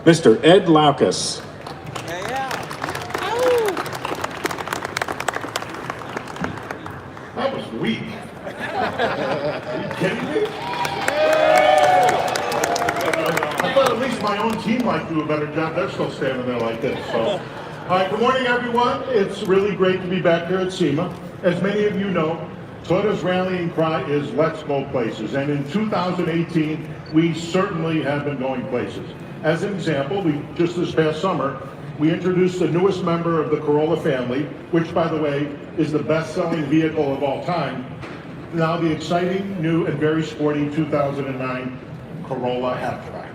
Mr. Ed Laukas. That was weak. Are you kidding me? I thought at least my own team might do a better job. They're still standing there like this. So, all right, good morning, everyone. It's really great to be back here at SEMA. As many of you know, Toyota's rallying cry is "Let's go places." And in 2018, we certainly have been going places. As an example, just this past summer, we introduced the newest member of the Corolla family, which, by the way, is the best-selling vehicle of all time. Now the exciting, new, and very sporty 2009 Corolla hatchback.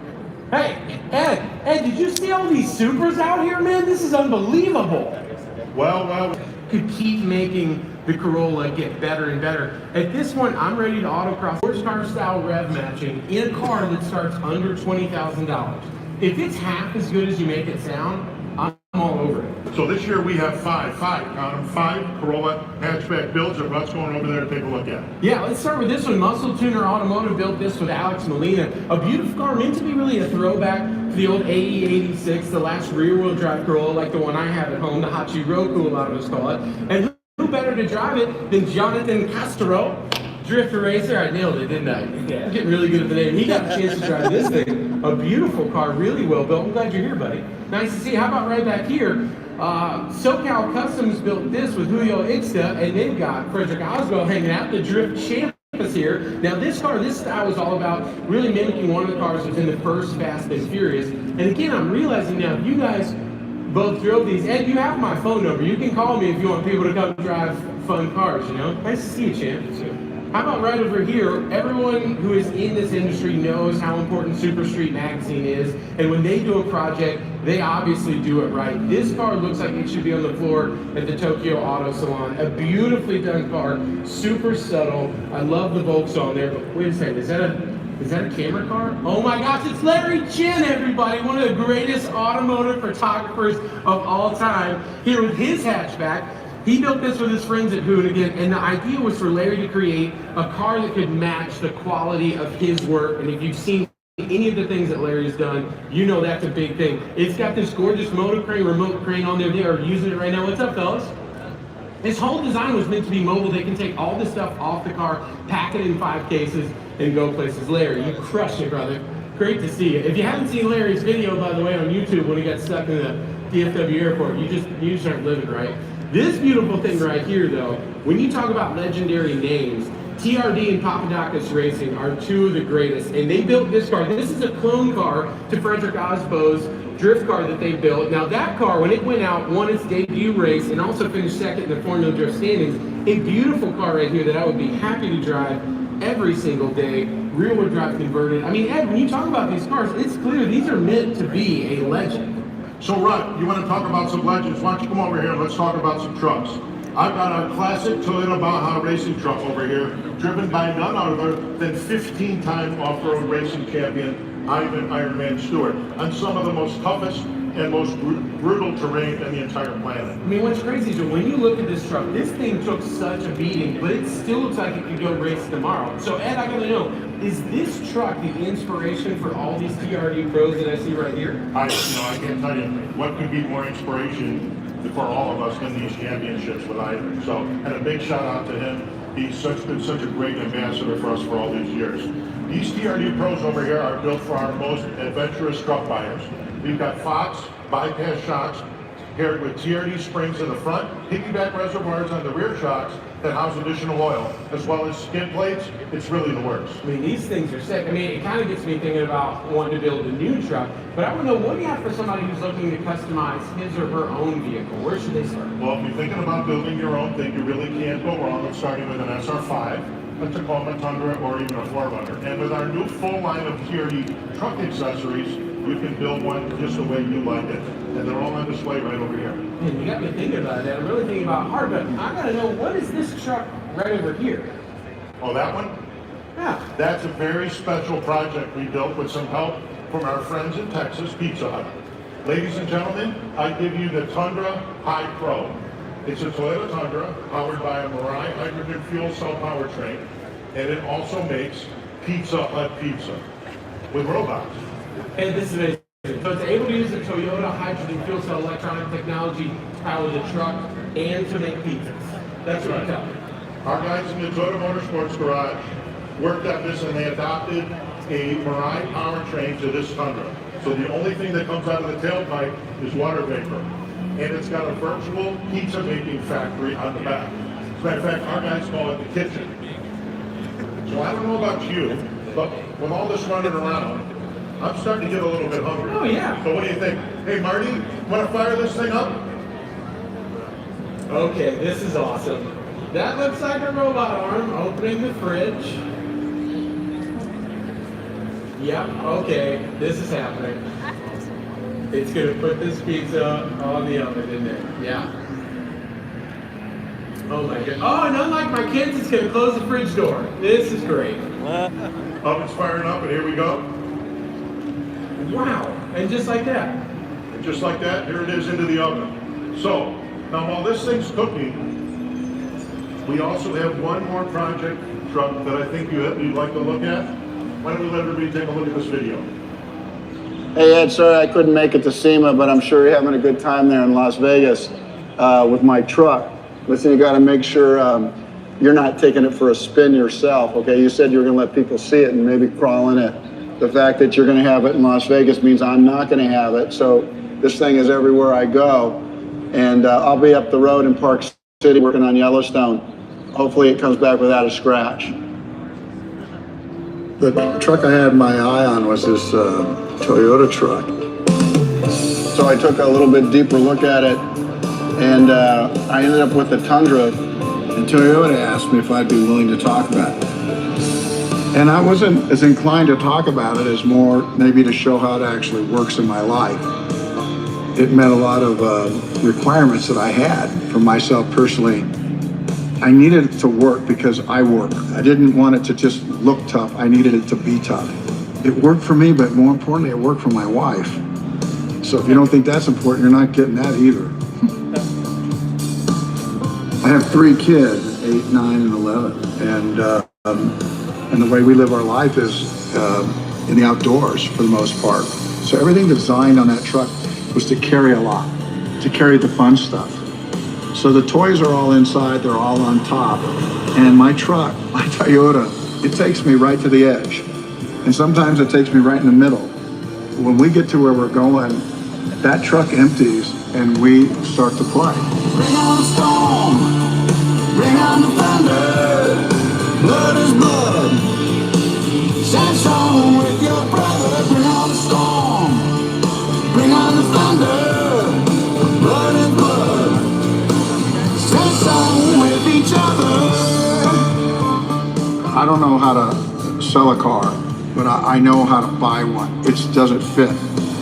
Hey, Ed, did you see all these Supras out here, man? This is unbelievable. Well. Could keep making the Corolla get better and better. At this point, I'm ready to autocross sports car style rev matching in a car that starts under $20,000. If it's half as good as you make it sound, I'm all over it. So this year we have five Corolla hatchback builds, and Russ going over there to take a look at it. Yeah, let's start with this one. Muscle Tuner Automotive built this with Alex Molina. A beautiful car meant to be really a throwback to the old AE86, the last rear-wheel drive Corolla like the one I have at home, the Hachiroku a lot of us call it. And who better to drive it than Jonathan Castro, drifter racer? I nailed it, didn't I? Yeah. I'm getting really good at the name. He got a chance to drive this thing. A beautiful car, really well built. I'm glad you're here, buddy. Nice to see you. How about right back here? SoCal Customs built this with Julio Ixta, and they've got Frederick Oswald hanging out, the Drift Champ is here. Now this car, this style was all about really mimicking one of the cars that was in the first Fast and Furious. And again, I'm realizing now, if you guys both drove these, Ed, you have my phone number. You can call me if you want people to come drive fun cars, you know? Nice to see you, champ. How about right over here? Everyone who is in this industry knows how important Super Street Magazine is, and when they do a project, they obviously do it right. This car looks like it should be on the floor at the Tokyo Auto Salon. A beautifully done car, super subtle. I love the Volks on there, but wait a second, is that a camera car? Oh my gosh, it's Larry Chin, everybody, one of the greatest automotive photographers of all time, here with his hatchback. He built this with his friends at Hoonigan, and the idea was for Larry to create a car that could match the quality of his work. And if you've seen any of the things that Larry's done, you know that's a big thing. It's got this gorgeous motor crane, remote crane on there. They are using it right now. What's up, fellas? This whole design was meant to be mobile. They can take all this stuff off the car, pack it in 5 cases, and go places. Larry, you crushed it, brother. Great to see you. If you haven't seen Larry's video, by the way, on YouTube when he got stuck in the DFW airport, you just aren't living right. This beautiful thing right here, though, when you talk about legendary names, TRD and Papadakis Racing are two of the greatest, and they built this car. This is a clone car to Frederick Osbo's drift car that they built. Now that car, when it went out, won its debut race and also finished second in the Formula Drift standings. A beautiful car right here that I would be happy to drive every single day, rear-wheel drive converted. I mean, Ed, when you talk about these cars, it's clear these are meant to be a legend. So, Rutt, you want to talk about some legends? Why don't you come over here and let's talk about some trucks. I've got a classic Toyota Baja racing truck over here, driven by none other than 15-time off-road racing champion Ivan Ironman Stewart, on some of the most toughest and most brutal terrain in the entire planet. I mean, what's crazy is when you look at this truck, this thing took such a beating, but it still looks like it could go race tomorrow. So, Ed, I gotta know, is this truck the inspiration for all these TRD pros that I see right here? I can't tell you what could be more inspiration for all of us in these championships with Ivan. So, and a big shout out to him. He's been such a great ambassador for us for all these years. These TRD pros over here are built for our most adventurous truck buyers. We've got Fox bypass shocks paired with TRD springs in the front, piggyback reservoirs on the rear shocks that house additional oil, as well as skid plates. It's really the works. I mean, these things are sick. I mean, it kind of gets me thinking about wanting to build a new truck, but I want to know, what do you have for somebody who's looking to customize his or her own vehicle? Where should they start? Well, if you're thinking about building your own thing, you really can't go wrong with starting with an SR5, a Tacoma Tundra, or even a 4Runner. And with our new full line of TRD truck accessories, you can build one just the way you like it. And they're all on display right over here. Man, you got me thinking about that. I'm really thinking about hard, but I gotta know, what is this truck right over here? Oh, that one? Yeah. That's a very special project we built with some help from our friends in Texas, Pizza Hut. Ladies and gentlemen, I give you the Tundra High Pro. It's a Toyota Tundra powered by a Mirai hydrogen fuel cell powertrain, and it also makes Pizza Hut pizza with robots. And this is amazing. So it's able to use the Toyota hydrogen fuel cell electronic technology to power the truck and to make pizzas. That's what I'm telling you. Our guys in the Toyota Motorsports Garage worked on this and they adopted a Mirai powertrain to this Tundra. So the only thing that comes out of the tailpipe is water vapor. And it's got a virtual pizza making factory on the back. As a matter of fact, our guys call it the kitchen. So I don't know about you, but with all this running around, I'm starting to get a little bit hungry. Oh, yeah. So what do you think? Hey, Marty, want to fire this thing up? Okay, this is awesome. That looks like a robot arm opening the fridge. Yep, okay, this is happening. It's gonna put this pizza on the oven, isn't it? Yeah. Oh my god. Oh, and unlike my kids, it's gonna close the fridge door. This is great. Oven's firing up, and here we go. Wow, and just like that. And just like that, here it is into the oven. So, now while this thing's cooking, we also have one more project truck that I think you'd like to look at. Why don't we let everybody take a look at this video? Hey Ed, sorry I couldn't make it to SEMA, but I'm sure you're having a good time there in Las Vegas with my truck. Listen, you got to make sure you're not taking it for a spin yourself, okay? You said you were going to let people see it and maybe crawl in it. The fact that you're going to have it in Las Vegas means I'm not going to have it. So this thing is everywhere I go. And I'll be up the road in Park City working on Yellowstone. Hopefully it comes back without a scratch. The truck I had my eye on was this Toyota truck. So I took a little bit deeper look at it, and I ended up with the Tundra, and Toyota asked me if I'd be willing to talk about it. And I wasn't as inclined to talk about it as more maybe to show how it actually works in my life. It met a lot of requirements that I had for myself personally. I needed it to work because I work. I didn't want it to just look tough. I needed it to be tough. It worked for me, but more importantly, it worked for my wife. So if you don't think that's important, you're not getting that either. I have 3 kids, 8, 9, and 11. And the way we live our life is in the outdoors for the most part. So everything designed on that truck was to carry a lot, to carry the fun stuff. So the toys are all inside, they're all on top. And my truck, my Toyota, it takes me right to the edge. And sometimes it takes me right in the middle. When we get to where we're going, that truck empties and we start to play. Bring on the storm, bring on the thunder, blood is blood. Stand strong with your brother, bring on the storm, bring on the thunder, blood is blood. With each other. I don't know how to sell a car, but I know how to buy one. It doesn't fit.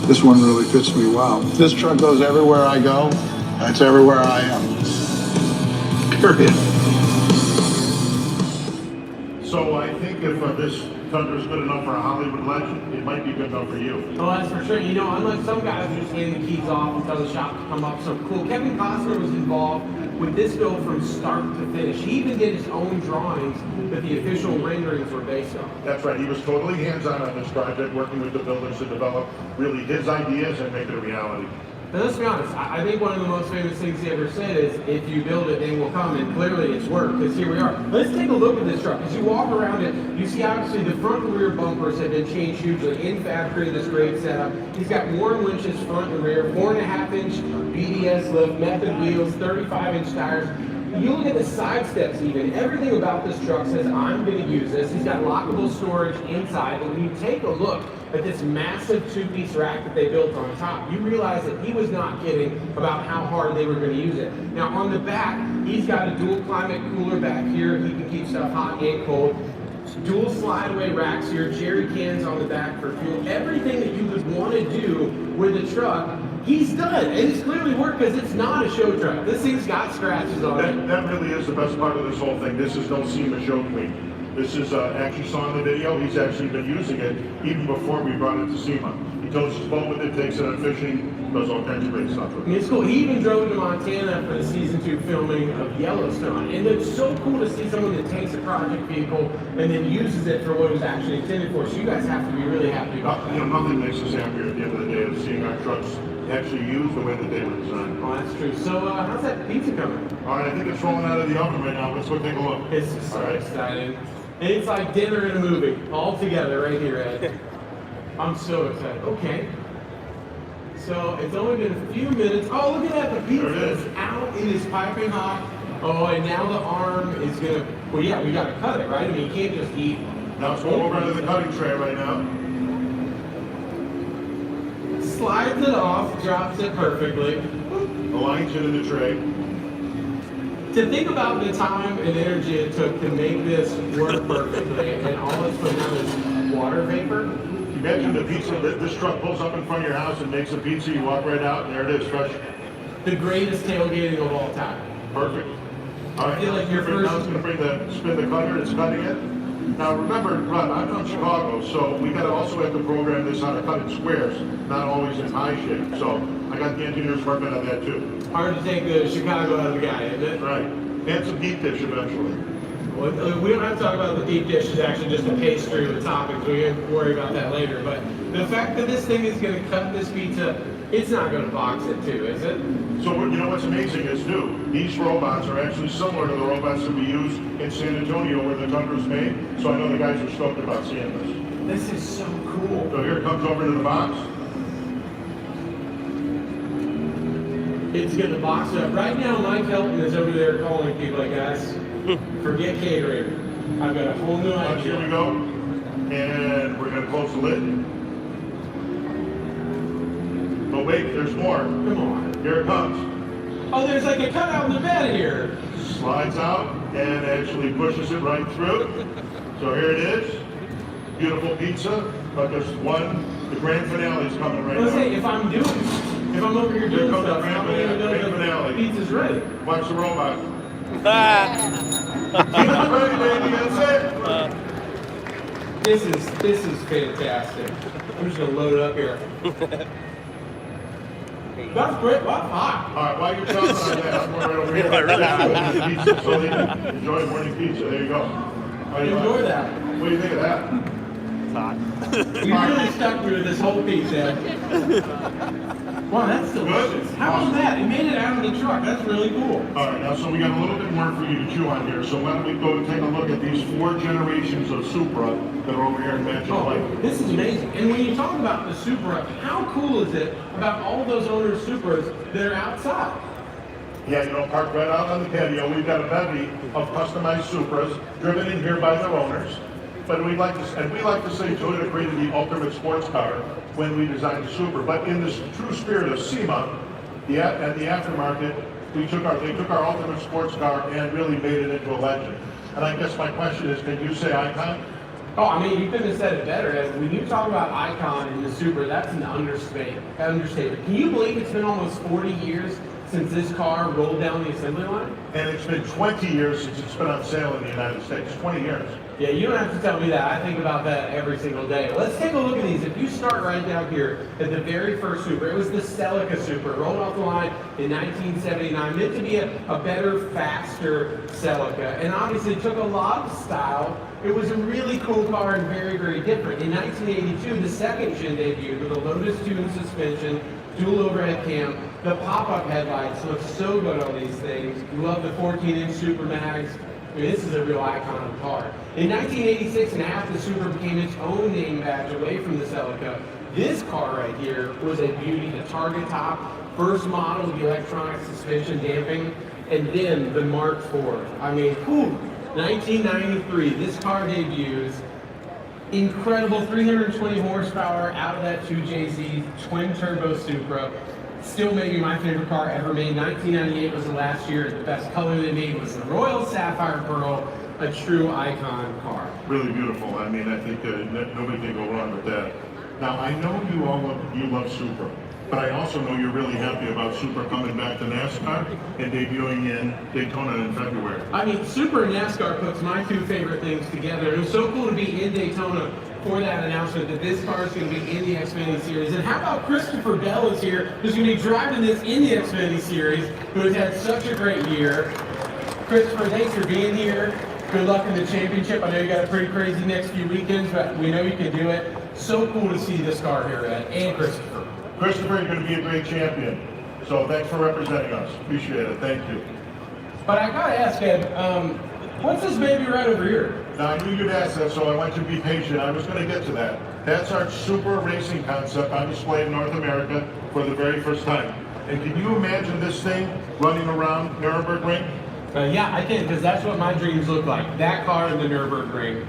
This one really fits me well. This truck goes everywhere I go. That's everywhere I am. Period. So I think if this Tundra is good enough for a Hollywood legend, it might be good enough for you. Oh, that's for sure. You know, unlike some guys who just hand the keys off and tell the shop to come up so cool, Kevin Costner was involved with this go from start to finish. He even did his own drawings that the official renderings were based on. That's right. He was totally hands-on on this project, working with the builders to develop really his ideas and make it a reality. Now, let's be honest, I think one of the most famous things he ever said is, if you build it, they will come, and clearly it's worked, because here we are. Let's take a look at this truck. As you walk around it, you see obviously the front and rear bumpers have been changed hugely. In factory, this great setup. He's got Warren winches front and rear, 4.5-inch BDS lift, method wheels, 35-inch tires. You look at the side steps even, everything about this truck says, I'm going to use this. He's got lockable storage inside, and when you take a look at this massive 2-piece rack that they built on top, you realize that he was not kidding about how hard they were going to use it. Now on the back, he's got a dual climate cooler back here. He can keep stuff hot and cold. Dual slide away racks here, jerry cans on the back for fuel. Everything that you would want to do with a truck, he's done, and it's clearly worked because it's not a show truck. This thing's got scratches on it. That really is the best part of this whole thing. This is no SEMA show queen. This is, actually saw in the video, he's actually been using it even before we brought it to SEMA. He tows his boat with it, takes it on fishing, does all kinds of great stuff with I mean, it. it's cool. He even drove to Montana for the season 2 filming of Yellowstone. And it's so cool to see someone that takes a project vehicle and then uses it for what it was actually intended for. So you guys have to be really happy about You that. know, nothing makes us happier at the end of the day than seeing our trucks actually used the way that they were designed. Oh, that's true. So how's that pizza coming? All right, I think it's rolling out of the oven right now. Let's go take a look. It's just so All right. exciting. And it's like dinner and a movie all together right here, Ed. I'm so excited. Okay. So it's only been a few minutes. Oh, look at that. The pizza There it is. is out. It is piping hot. Oh, and now the arm is going to, well, yeah, we got to cut it, right? I mean, you can't just eat. Now it's going over into the cutting tray right now. Slides it off, drops it perfectly. Aligns it in the tray. To think about the time and energy it took to make this work perfectly, and all it's putting out is water vapor. Imagine the pizza, this truck pulls up in front of your house and makes a pizza, you walk right out, and there it is, fresh. The greatest tailgating of all time. Perfect. All right, I feel like your now it's going to spin the cutter, it's cutting it. Now remember, Rod, I'm from Chicago, so we got to also have to program this how to cut in squares, not always in high shape. So I got the engineers working on that too. Hard to take the Chicago out of the guy, isn't it? Right. And some deep dish eventually. Well, we don't have to talk about the deep dish. It's actually just a pastry with toppings. We can worry about that later. But the fact that this thing is going to cut this pizza, it's not going to box it too, is it? So you know what's amazing is new. These robots are actually similar to the robots that we use in San Antonio where the Tundra's made. So I know the guys are stoked about seeing this. This is so cool. So here it comes over to the box. It's going to box it up. Right now, Mike Helton is over there calling people like, guys, forget catering. I've got a whole new Here we idea. go. And we're going to close the lid. But wait, there's more. Come on. Here it comes. Oh, there's like a cutout in the bed here. Slides out and actually pushes it right through. So here it is. Beautiful pizza. But there's the grand finale is coming right Let's now. say if I'm over here doing comes the stuff, how grand am I finale. going to know the pizza's ready? Watch the robot. Pizza's ready, baby. That's it. This is fantastic. I'm just gonna load it up here. That's great. That's hot. All right, while you're chopping on that, I'm going right over here. Pizza, so they can enjoy morning pizza. There you go. How do you Enjoy like it? that. What do you think of that? We really stuck through this whole pizza. Wow, that's delicious. How was that? It made it out of the truck. That's really cool. All right, now so we got a little bit more for you to chew on here. So why don't we go take a look at these 4 generations of Supra that are over here in Manchester Oh, Lake. this is amazing. And when you talk about the Supra, how cool is it about all those owners' Supras that are outside? Yeah, you know, parked right out on the patio. We've got a bevy of customized Supras driven in here by their owners. But we like to say Toyota created the ultimate sports car when we designed the Supra. But in this true spirit of SEMA, and the aftermarket, they took our ultimate sports car and really made it into a legend. And I guess my question is, can you say icon? Oh, I mean, you couldn't have said it better. Ed. When you talk about icon in the Supra, that's an understatement. Can you believe it's been almost 40 years since this car rolled down the assembly line? And it's been 20 years since it's been on sale in the United States. 20 years. Yeah, you don't have to tell me that. I think about that every single day. Let's take a look at these. If you start right down here at the very first Supra, it was the Celica Supra, rolled off the line in 1979, meant to be a better, faster Celica. And obviously took a lot of style. It was a really cool car and very, very different. In 1982, the second gen debuted with a Lotus tuned suspension, dual overhead cam. The pop-up headlights look so good on these things. You love the 14-inch Super Mags. I mean, this is a real icon of the car. In 1986, and after the Supra became its own name badge away from the Celica, this car right here was a beauty. The target top, first model with the electronic suspension damping, and then the Mark IV. I mean, 1993, this car debuts. Incredible 320 horsepower out of that 2JZ twin turbo Supra. Still maybe my favorite car ever made. 1998 was the last year. The best color they made was the Royal Sapphire Pearl, a true icon car. Really beautiful. I mean, I think nobody can go wrong with that. Now, I know you love Supra, but I also know you're really happy about Supra coming back to NASCAR and debuting in Daytona in February. I mean, Supra and NASCAR puts my two favorite things together. It was so cool to be in Daytona for that announcement that this car is going to be in the Xfinity Series. And how about Christopher Bell is here, who's going to be driving this in the Xfinity Series, who has had such a great year. Christopher, thanks for being here. Good luck in the championship. I know you got a pretty crazy next few weekends, but we know you can do it. So cool to see this car here, Ed, and Christopher. Christopher, you're going to be a great champion. So thanks for representing us. Appreciate it. Thank you. But I got to ask, Ed, what's this baby right over here? Now, I knew you'd ask that, so I want you to be patient. I was going to get to that. That's our super racing concept on display in North America for the very first time. And can you imagine this thing running around Nürburgring? Yeah, I can, because that's what my dreams look like. That car in the Nürburgring.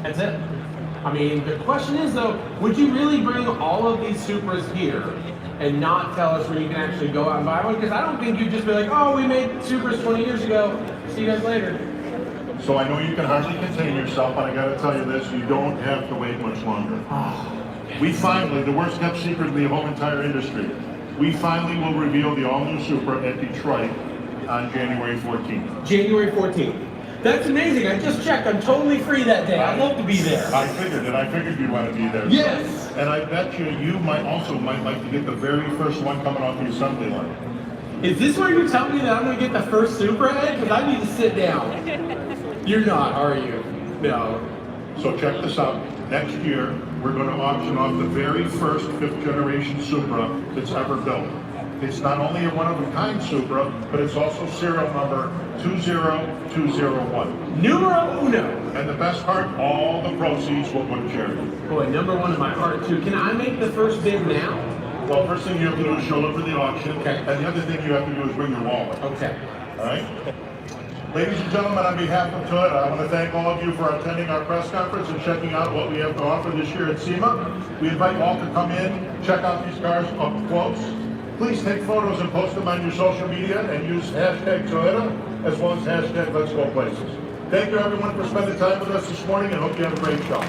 That's it. I mean, the question is, though, would you really bring all of these Supras here and not tell us where you can actually go out and buy one? Because I don't think you'd just be like, oh, we made Supras 20 years ago. See you guys later. So I know you can hardly contain yourself, but I got to tell you this, you don't have to wait much longer. We finally, the worst kept secret in the whole entire industry, we finally will reveal the all-new Supra at Detroit on January 14th. January 14th. That's amazing. I just checked. I'm totally free that day. I'd love to be there. I figured you'd want to be there. Yes. And I bet you might like to get the very first one coming off the assembly line. Is this where you're telling me that I'm going to get the first Supra, Ed? Because I need to sit down. You're not, are you? No. So check this out. Next year, we're going to auction off the very first 5th generation Supra that's ever built. It's not only a one-of-a-kind Supra, but it's also serial number 20201. Numero uno. And the best part, all the proceeds will go to charity. Boy, number one in my heart, too. Can I make the first bid now? Well, first thing you have to do is show up for the auction. Okay. And the other thing you have to do is bring your wallet. Okay. All right? Ladies and gentlemen, on behalf of Toyota, I want to thank all of you for attending our press conference and checking out what we have to offer this year at SEMA. We invite you all to come in, check out these cars up close. Please take photos and post them on your social media and use hashtag Toyota as well as hashtag Let's Go Places. Thank you everyone for spending time with us this morning and hope you have a great show.